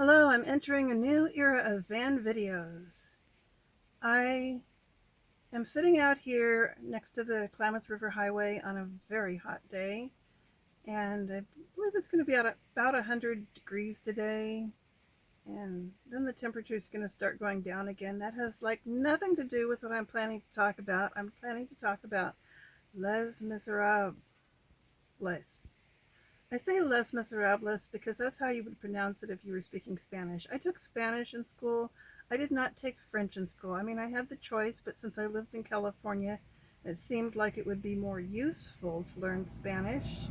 Hello, I'm entering a new era of van videos. I am sitting out here next to the Klamath River Highway on a very hot day, and I believe it's going to be at about 100 degrees today, and then the temperature is going to start going down again. That has like nothing to do with what I'm planning to talk about. I'm planning to talk about Les Miserables. I say Les Miserables because that's how you would pronounce it if you were speaking Spanish. I took Spanish in school. I did not take French in school. I mean, I had the choice, but since I lived in California, it seemed like it would be more useful to learn Spanish.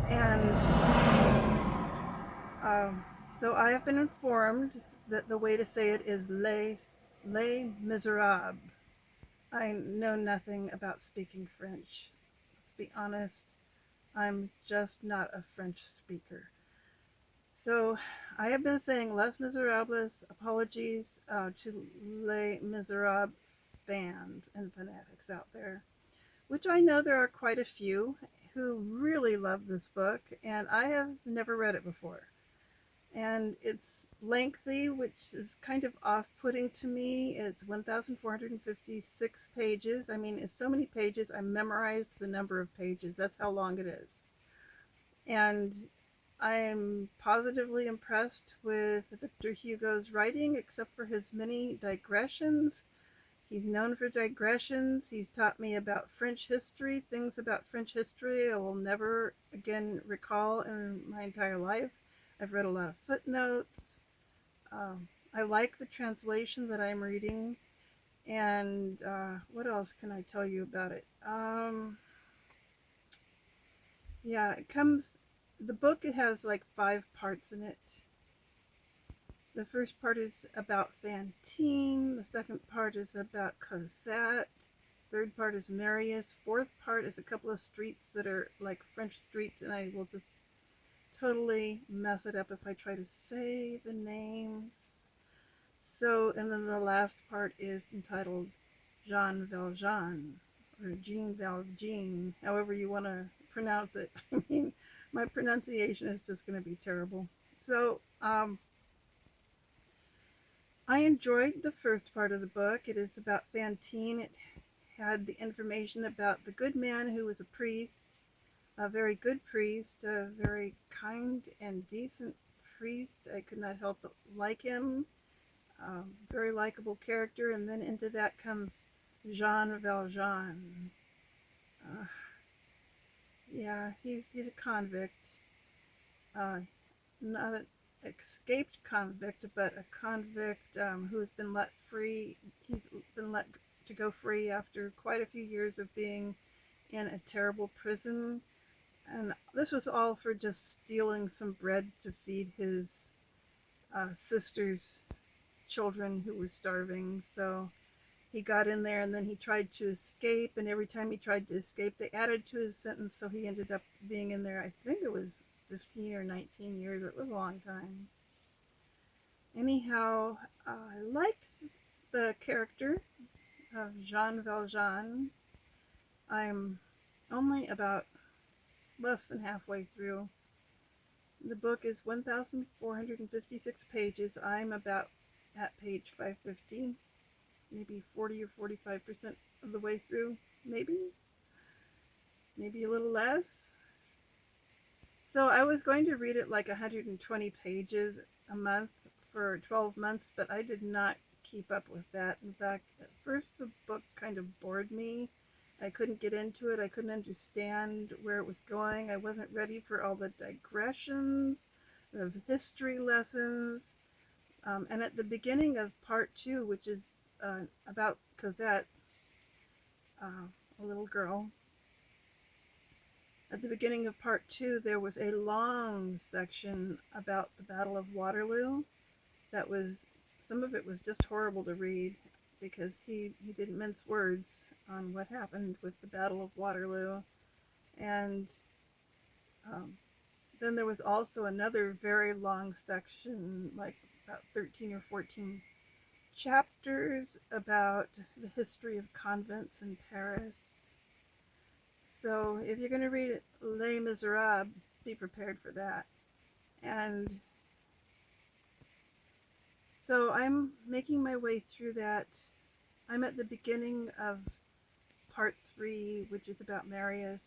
And um, so I have been informed that the way to say it is Les Miserables. I know nothing about speaking French. Let's be honest, I'm just not a French speaker. So I have been saying Les Miserables, apologies to Les Miserables fans and fanatics out there, which I know there are quite a few who really love this book, and I have never read it before. And it's lengthy, which is kind of off-putting to me. It's 1,456 pages. I mean, it's so many pages, I memorized the number of pages. That's how long it is. And I'm positively impressed with Victor Hugo's writing, except for his many digressions. He's known for digressions. He's taught me about French history, things about French history I will never again recall in my entire life. I've read a lot of footnotes. I like the translation that I'm reading. And what else can I tell you about it? Yeah, the book, it has like 5 parts in it. The first part is about Fantine. The second part is about Cosette. Third part is Marius. Fourth part is a couple of streets that are like French streets, and I will just totally mess it up if I try to say the names. So, and then the last part is entitled Jean Valjean, or Jean Valjean, however you want to pronounce it. I mean, my pronunciation is just going to be terrible. So, I enjoyed the first part of the book. It is about Fantine. It had the information about the good man who was a priest, a very good priest, a very kind and decent priest. I could not help but like him. Very likable character. And then into that comes Jean Valjean. Uh, yeah, he's a convict. Uh, Not an escaped convict, but a convict who has been let free. He's been let to go free after quite a few years of being in a terrible prison. And this was all for just stealing some bread to feed his sister's children who were starving. So he got in there and then he tried to escape. And every time he tried to escape, they added to his sentence. So he ended up being in there, I think it was 15 or 19 years. It was a long time. Anyhow, I liked the character of Jean Valjean. I'm only about less than halfway through. The book is 1,456 pages. I'm about at page 550, maybe 40 or 45% of the way through, maybe a little less. So I was going to read it like 120 pages a month for 12 months, but I did not keep up with that. In fact, at first the book kind of bored me. I couldn't get into it. I couldn't understand where it was going. I wasn't ready for all the digressions, the history lessons. And at the beginning of part 2, which is about Cosette, a little girl, at the beginning of part 2, there was a long section about the Battle of Waterloo. That was, some of it was just horrible to read because he didn't mince words on what happened with the Battle of Waterloo. And then there was also another very long section, like about 13 or 14 chapters about the history of convents in Paris. So if you're going to read Les Miserables, be prepared for that. And So I'm making my way through that. I'm at the beginning of part 3, which is about Marius.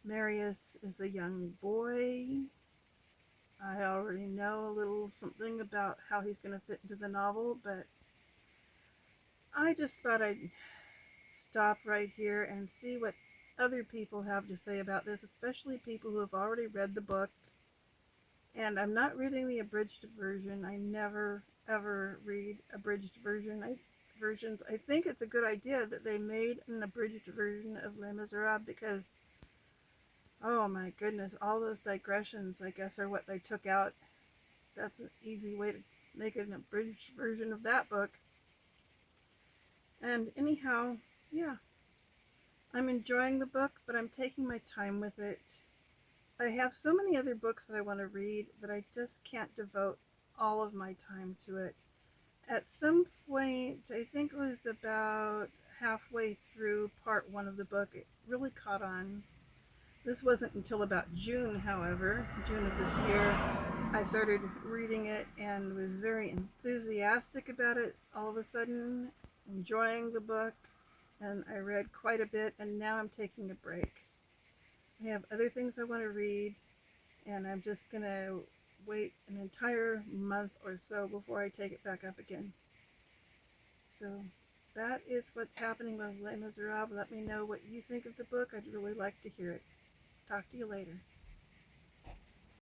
Marius is a young boy. I already know a little something about how he's going to fit into the novel, but I just thought I'd stop right here and see what other people have to say about this, especially people who have already read the book. And I'm not reading the abridged version. I never ever read abridged versions. I think it's a good idea that they made an abridged version of Les Miserables because, oh my goodness, all those digressions, I guess, are what they took out. That's an easy way to make an abridged version of that book. And anyhow, yeah, I'm enjoying the book, but I'm taking my time with it. I have so many other books that I want to read that I just can't devote all of my time to it. At some point, I think it was about halfway through part 1 of the book, it really caught on. This wasn't until about June, however, June of this year, I started reading it and was very enthusiastic about it all of a sudden, enjoying the book, and I read quite a bit, and now I'm taking a break. I have other things I want to read, and I'm just going to wait an entire month or so before I take it back up again. So that is what's happening with Les Miserables. Let me know what you think of the book. I'd really like to hear it. Talk to you later.